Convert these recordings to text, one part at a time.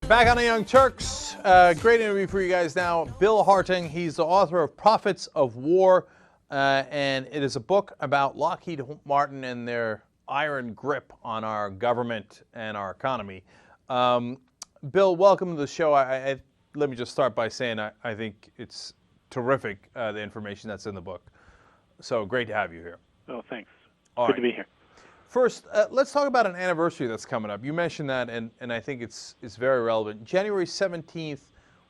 Back on the Young Turks. Great interview for you guys now. Bill Hartung, he's the author of Prophets of War, and it is a book about Lockheed Martin and their iron grip on our government and our economy. Bill, welcome to the show. Let me just start by saying I think it's terrific, the information that's in the book. So great to have you here. Oh, thanks. All Good right. to be here. First, let's talk about an anniversary that's coming up. You mentioned that, and I think it's very relevant. January 17th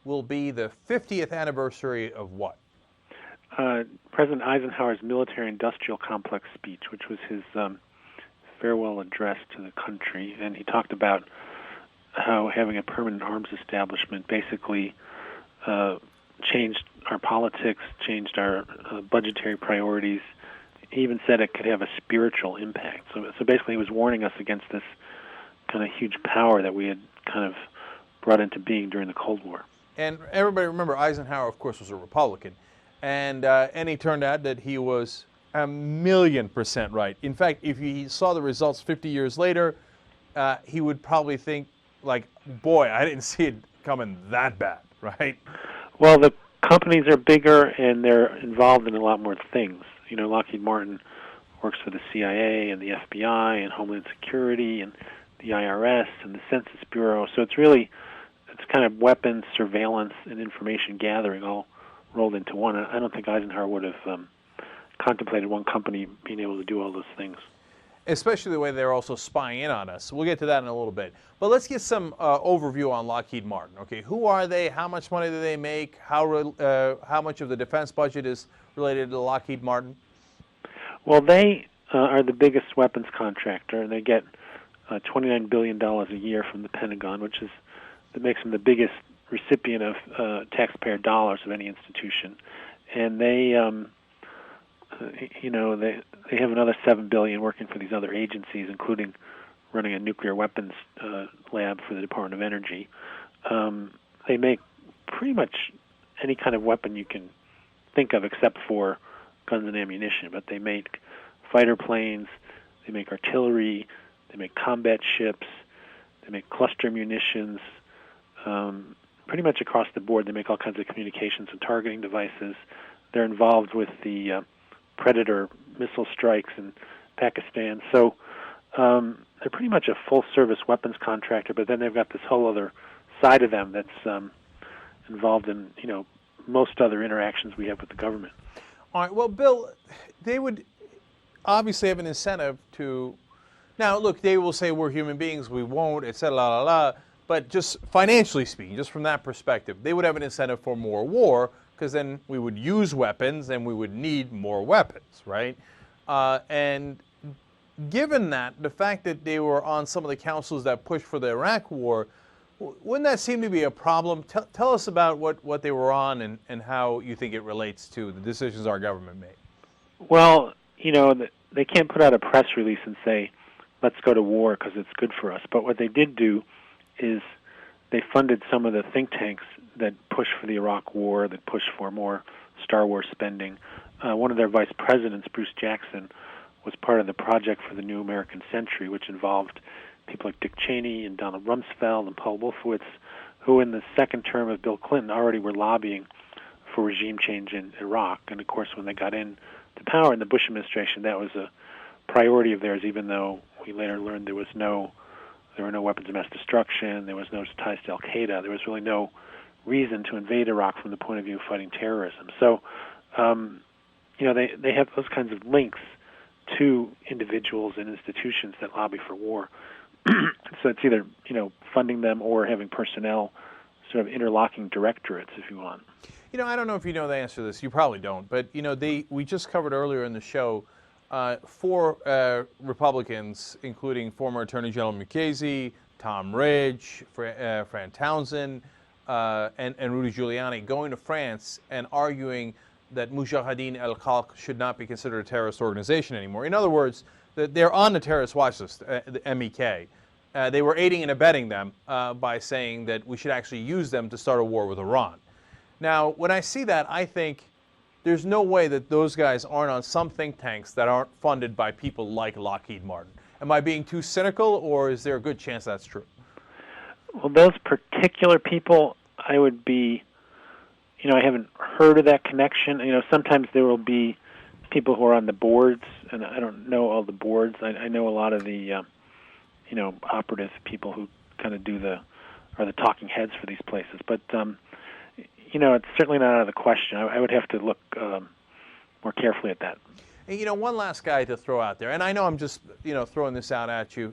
will be the 50th anniversary of what? President Eisenhower's military-industrial complex speech, which was his farewell address to the country, and he talked about how having a permanent arms establishment basically changed our politics, changed our budgetary priorities. He even said it could have a spiritual impact. So basically he was warning us against this kind of huge power that we had kind of brought into being during the Cold War. And everybody remember Eisenhower, of course, was a Republican. And he turned out that he was 1,000,000% right. In fact, if he saw the results 50 years later, he would probably think, like, boy, I didn't see it coming that bad, right? Well, the companies are bigger and they're involved in a lot more things. You know, Lockheed Martin works for the CIA and the FBI and Homeland Security and the IRS and the Census Bureau. So it's kind of weapons, surveillance, and information gathering all rolled into one. I don't think Eisenhower would have contemplated one company being able to do all those things. Especially the way they're also spying in on us. We'll get to that in a little bit. But let's get some overview on Lockheed Martin. Okay, who are they? How much money do they make? How much of the defense budget is related to Lockheed Martin? Well, they are the biggest weapons contractor, and they get $29 billion a year from the Pentagon, that makes them the biggest recipient of taxpayer dollars of any institution. And they have another $7 billion working for these other agencies, including running a nuclear weapons lab for the Department of Energy. They make pretty much any kind of weapon you can think of, except for guns and ammunition. But they make fighter planes, they make artillery, they make combat ships, they make cluster munitions. Pretty much across the board, they make all kinds of communications and targeting devices. They're involved with the Predator missile strikes in Pakistan. So they're pretty much a full-service weapons contractor, but then they've got this whole other side of them that's involved in, most other interactions we have with the government. All right. Well, Bill, they would obviously have an incentive to. Now, look, they will say we're human beings, we won't, et cetera, la, la, la. But just financially speaking, just from that perspective, they would have an incentive for more war, because then we would use weapons and we would need more weapons, right? And given that, the fact that they were on some of the councils that pushed for the Iraq war, wouldn't that seem to be a problem? Tell us about what they were on and how you think it relates to the decisions our government made. Well, they can't put out a press release and say, let's go to war because it's good for us. But what they did do is they funded some of the think tanks that pushed for the Iraq war, that pushed for more Star Wars spending. One of their vice presidents, Bruce Jackson, was part of the Project for the New American Century, which involved people like Dick Cheney and Donald Rumsfeld and Paul Wolfowitz, who in the second term of Bill Clinton already were lobbying for regime change in Iraq. And, of course, when they got into power in the Bush administration, that was a priority of theirs, even though we later learned there were no weapons of mass destruction, there was no ties to Al-Qaeda, there was really no reason to invade Iraq from the point of view of fighting terrorism. So, they have those kinds of links to individuals and institutions that lobby for war. So it's either, funding them or having personnel sort of interlocking directorates, if you want. I don't know if you know the answer to this. You probably don't. But, we just covered earlier in the show 4 Republicans, including former Attorney General Mukasey, Tom Ridge, Fran Townsend, and Rudy Giuliani, going to France and arguing that Mujahideen al-Khalq should not be considered a terrorist organization anymore. In other words, they're on the terrorist watch list, the MEK. They were aiding and abetting them by saying that we should actually use them to start a war with Iran. Now, when I see that, I think there's no way that those guys aren't on some think tanks that aren't funded by people like Lockheed Martin. Am I being too cynical, or is there a good chance that's true? Well, those particular people, I would be, I haven't heard of that connection. Sometimes there will be people who are on the boards, and I don't know all the boards. I know a lot of the, operative people who kind of are the talking heads for these places. But, it's certainly not out of the question. I would have to look more carefully at that. And, one last guy to throw out there, and I know I'm just, throwing this out at you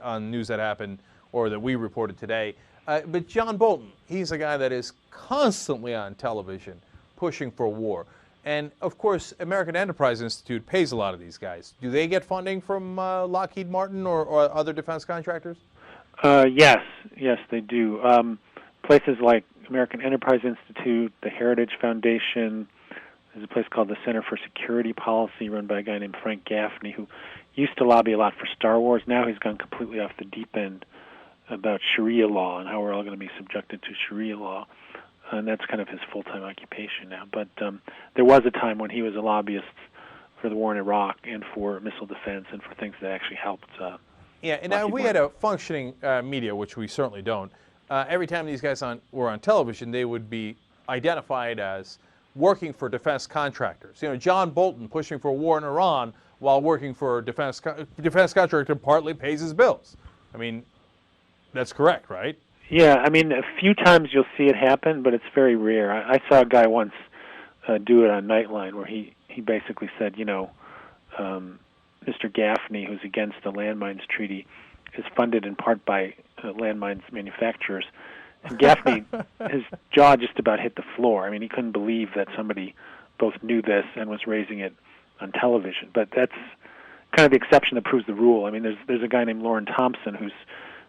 on news that happened or that we reported today, but John Bolton, he's a guy that is constantly on television pushing for war. And, of course, American Enterprise Institute pays a lot of these guys. Do they get funding from Lockheed Martin or other defense contractors? Yes, they do. Places like American Enterprise Institute, the Heritage Foundation. There's a place called the Center for Security Policy run by a guy named Frank Gaffney, who used to lobby a lot for Star Wars. Now he's gone completely off the deep end about Sharia law and how we're all going to be subjected to Sharia law. And that's kind of his full-time occupation now. But there was a time when he was a lobbyist for the war in Iraq and for missile defense and for things that actually helped. Yeah, and now we had a functioning media, which we certainly don't. Every time these guys were on television, they would be identified as working for defense contractors. John Bolton pushing for war in Iran while working for a defense contractor partly pays his bills. I mean, that's correct, right? Yeah, a few times you'll see it happen, but it's very rare. I saw a guy once do it on Nightline where he basically said, Mr. Gaffney, who's against the landmines treaty, is funded in part by landmines manufacturers. And Gaffney, his jaw just about hit the floor. He couldn't believe that somebody both knew this and was raising it on television. But that's kind of the exception that proves the rule. There's a guy named Lauren Thompson who's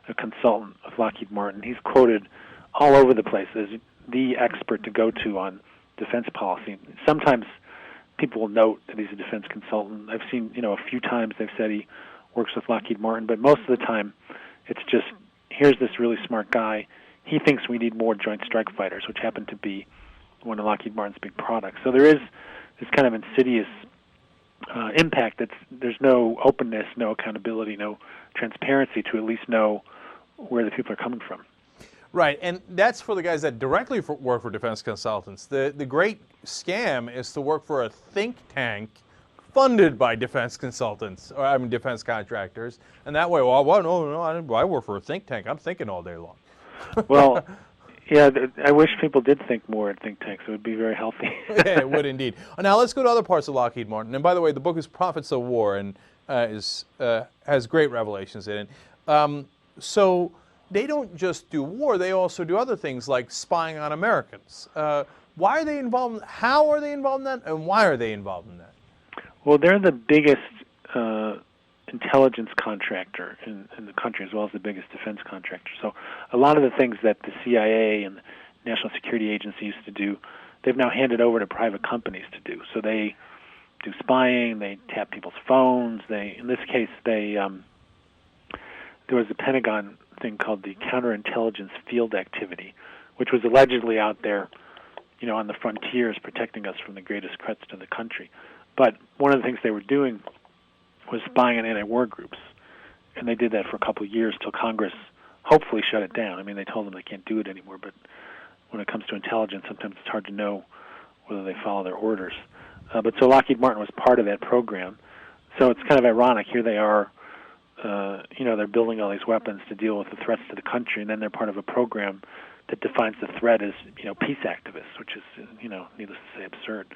a consultant of Lockheed Martin. He's quoted all over the place as the expert to go to on defense policy. Sometimes people will note that he's a defense consultant. I've seen, a few times they've said he works with Lockheed Martin, but most of the time it's just, here's this really smart guy. He thinks we need more Joint Strike Fighters, which happen to be one of Lockheed Martin's big products. So there is this kind of insidious impact. There's no openness, no accountability, no transparency to at least know where the people are coming from. Right, and that's for the guys that directly work for defense consultants. The great scam is to work for a think tank funded by defense consultants, defense contractors, and that way, I work for a think tank. I'm thinking all day long. Well, yeah, I wish people did think more at think tanks. It would be very healthy. Yeah, it would indeed. Now let's go to other parts of Lockheed Martin. And by the way, the book is Prophets of War and has great revelations in it. So they don't just do war; they also do other things like spying on Americans. Why are they involved? How are they involved in that? And why are they involved in that? Well, they're the biggest intelligence contractor in the country, as well as the biggest defense contractor. So a lot of the things that the CIA and the National Security Agency used to do, they've now handed over to private companies to do. So they do spying, they tap people's phones. In this case, there was a Pentagon thing called the Counterintelligence Field Activity, which was allegedly out there, on the frontiers protecting us from the greatest threats to the country. But one of the things they were doing was spying on anti-war groups, and they did that for a couple of years till Congress hopefully shut it down. They told them they can't do it anymore, but when it comes to intelligence, sometimes it's hard to know whether they follow their orders. But so Lockheed Martin was part of that program. So it's kind of ironic. Here they are, they're building all these weapons to deal with the threats to the country, and then they're part of a program that defines the threat as, peace activists, which is, needless to say, absurd.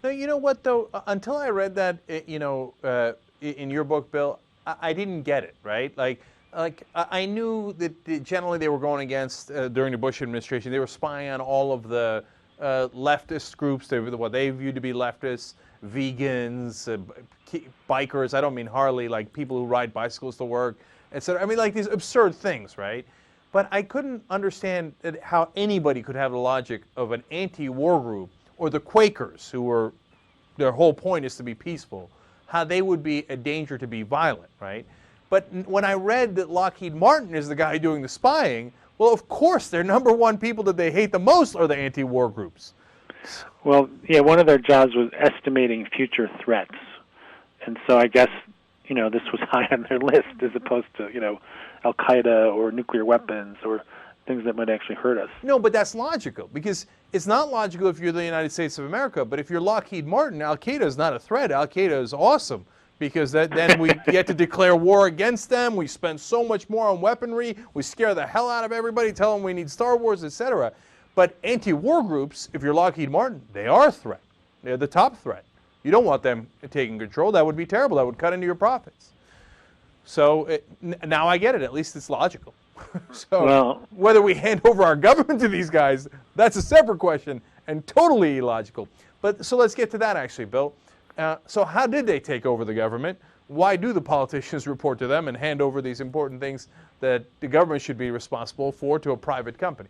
Now, you know what, though? Until I read that, in your book, Bill, I didn't get it, right? Like I knew that generally they were going against, during the Bush administration, they were spying on all of the leftist groups, what they viewed to be leftists, vegans, bikers. I don't mean Harley, like people who ride bicycles to work, etc. Like these absurd things, right? But I couldn't understand how anybody could have the logic of an anti-war group or the Quakers, their whole point is to be peaceful, how they would be a danger to be violent, right? But when I read that Lockheed Martin is the guy doing the spying, well, of course, their number one people that they hate the most are the anti-war groups. Well, yeah, one of their jobs was estimating future threats. And so I guess, this was high on their list as opposed to, Al Qaeda or nuclear weapons or things that might actually hurt us. No, but that's logical, because it's not logical if you're the United States of America, but if you're Lockheed Martin, Al Qaeda is not a threat. Al Qaeda is awesome, because then we get to declare war against them. We spend so much more on weaponry. We scare the hell out of everybody, tell them we need Star Wars, etc. But anti-war groups, if you're Lockheed Martin, they are a threat. They're the top threat. You don't want them taking control. That would be terrible. That would cut into your profits. So now I get it. At least it's logical. So whether we hand over our government to these guys, that's a separate question and totally illogical. But so let's get to that actually, Bill. So how did they take over the government? Why do the politicians report to them and hand over these important things that the government should be responsible for to a private company?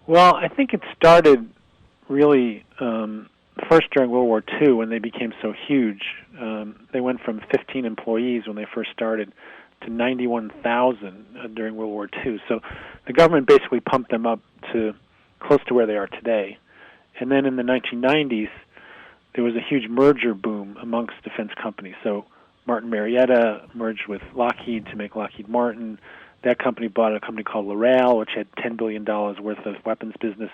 Well, I think it started really first during World War II when they became so huge. They went from 15 employees when they first started to 91,000 during World War II. So the government basically pumped them up to close to where they are today. And then in the 1990s, there was a huge merger boom amongst defense companies. So Martin Marietta merged with Lockheed to make Lockheed Martin. That company bought a company called Loral, which had $10 billion worth of weapons business.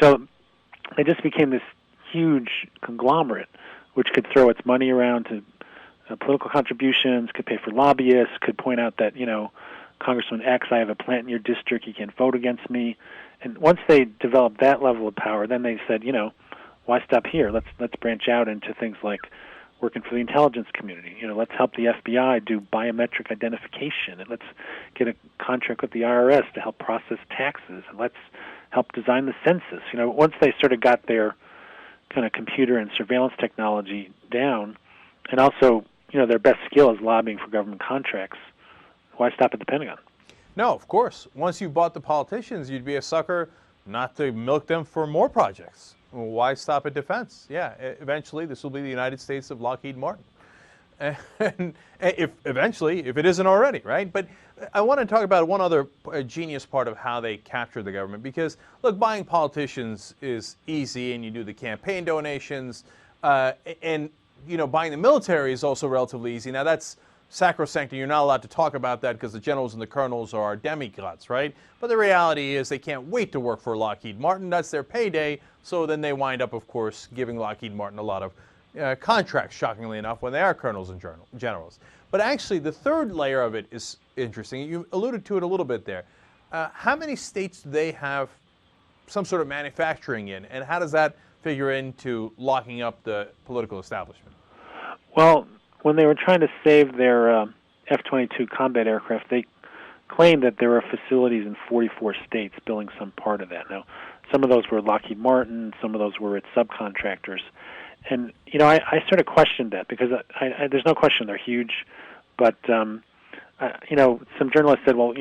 So they just became this huge conglomerate, which could throw its money around to political contributions, could pay for lobbyists, could point out that, Congressman X, I have a plant in your district, you can't vote against me. And once they developed that level of power, then they said, why stop here? Let's branch out into things like working for the intelligence community. Let's help the FBI do biometric identification, and let's get a contract with the IRS to help process taxes, and let's help design the census. Once they sort of got their kind of computer and surveillance technology down, and also, their best skill is lobbying for government contracts, why stop at the Pentagon? No, of course. Once you bought the politicians, you'd be a sucker not to milk them for more projects. Why stop at defense? Yeah, eventually this will be the United States of Lockheed Martin. And if it isn't already, right? But I want to talk about one other genius part of how they captured the government, because, look, buying politicians is easy, and you do the campaign donations, and buying the military is also relatively easy. Now, that's sacrosanct, and you're not allowed to talk about that because the generals and the colonels are demigods, right? But the reality is they can't wait to work for Lockheed Martin. That's their payday. So then they wind up, of course, giving Lockheed Martin a lot of contracts, shockingly enough, when they are colonels and generals. But actually, the third layer of it is interesting. You alluded to it a little bit there. How many states do they have some sort of manufacturing in, and how does that figure into locking up the political establishment? Well, when they were trying to save their F-22 combat aircraft, they claimed that there were facilities in 44 states building some part of that. Now, some of those were Lockheed Martin, some of those were its subcontractors. And, I sort of questioned that because there's no question they're huge. But, some journalists said, well,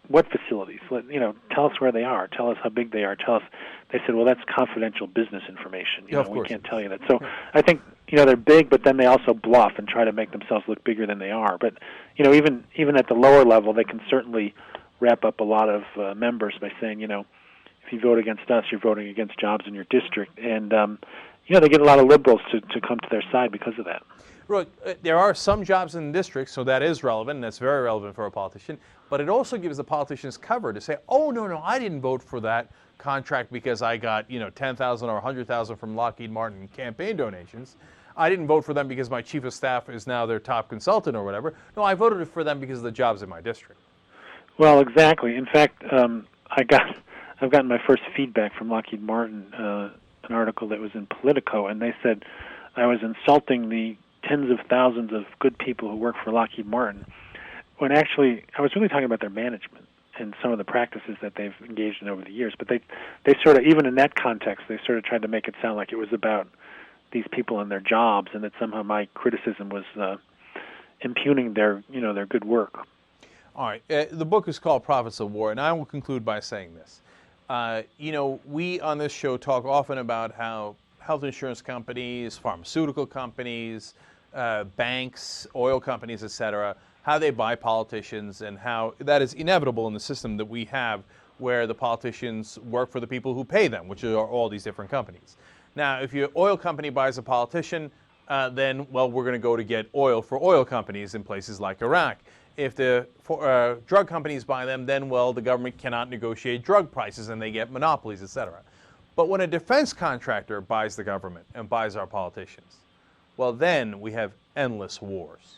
what facilities? Tell us where they are. Tell us how big they are. They said, well, that's confidential business information. We can't tell you that. So I think, they're big, but then they also bluff and try to make themselves look bigger than they are. But, even at the lower level, they can certainly wrap up a lot of members by saying, if you vote against us, you're voting against jobs in your district. And, they get a lot of liberals to come to their side because of that. Look, there are some jobs in districts, so that is relevant, and that's very relevant for a politician. But it also gives the politicians cover to say, oh, no, I didn't vote for that contract because I got, $10,000 or $100,000 from Lockheed Martin in campaign donations. I didn't vote for them because my chief of staff is now their top consultant or whatever. No, I voted for them because of the jobs in my district. Well, exactly. In fact, I've gotten my first feedback from Lockheed Martin, an article that was in Politico, and they said I was insulting the tens of thousands of good people who work for Lockheed Martin, when actually I was really talking about their management and some of the practices that they've engaged in over the years. But they sort of, even in that context, they sort of tried to make it sound like it was about these people and their jobs, and that somehow my criticism was impugning their good work. All right. The book is called Prophets of War, and I will conclude by saying this. We on this show talk often about how health insurance companies, pharmaceutical companies, banks, oil companies, etc., how they buy politicians, and how that is inevitable in the system that we have, where the politicians work for the people who pay them, which are all these different companies. Now, if your oil company buys a politician, then, well, we're going to go to get oil for oil companies in places like Iraq. If the drug companies buy them, then, well, the government cannot negotiate drug prices and they get monopolies, etc. But when a defense contractor buys the government and buys our politicians, well, then we have endless wars.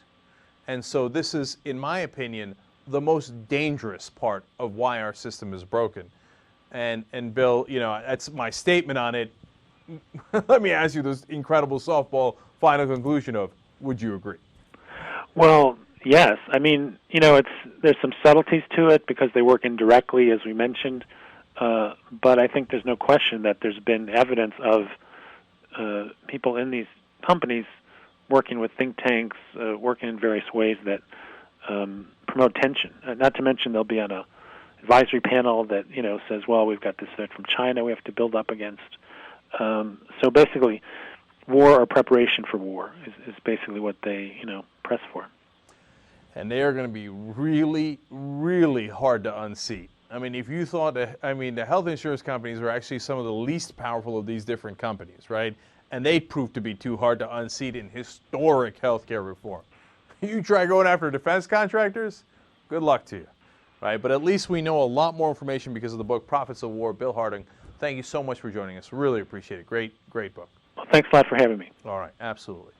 And so this is, in my opinion, the most dangerous part of why our system is broken. And Bill, you know, that's my statement on it. Let me ask you this incredible softball final conclusion of, would you agree? Well, yes. I mean, you know, there's some subtleties to it because they work indirectly, as we mentioned. But I think there's no question that there's been evidence of people in these companies working with think tanks, working in various ways that promote tension. Not to mention they'll be on a advisory panel that, you know, says, well, we've got this threat from China we have to build up against. So basically, war or preparation for war is basically what they, you know, press for. And they are going to be really, really hard to unseat. I mean, if you thought, the health insurance companies are actually some of the least powerful of these different companies, right? And they proved to be too hard to unseat in historic healthcare reform. You try going after defense contractors, good luck to you, right? But at least we know a lot more information because of the book Prophets of War. Bill Harding, thank you so much for joining us. Really appreciate it. Great, great book. Well, thanks a lot for having me. All right, absolutely.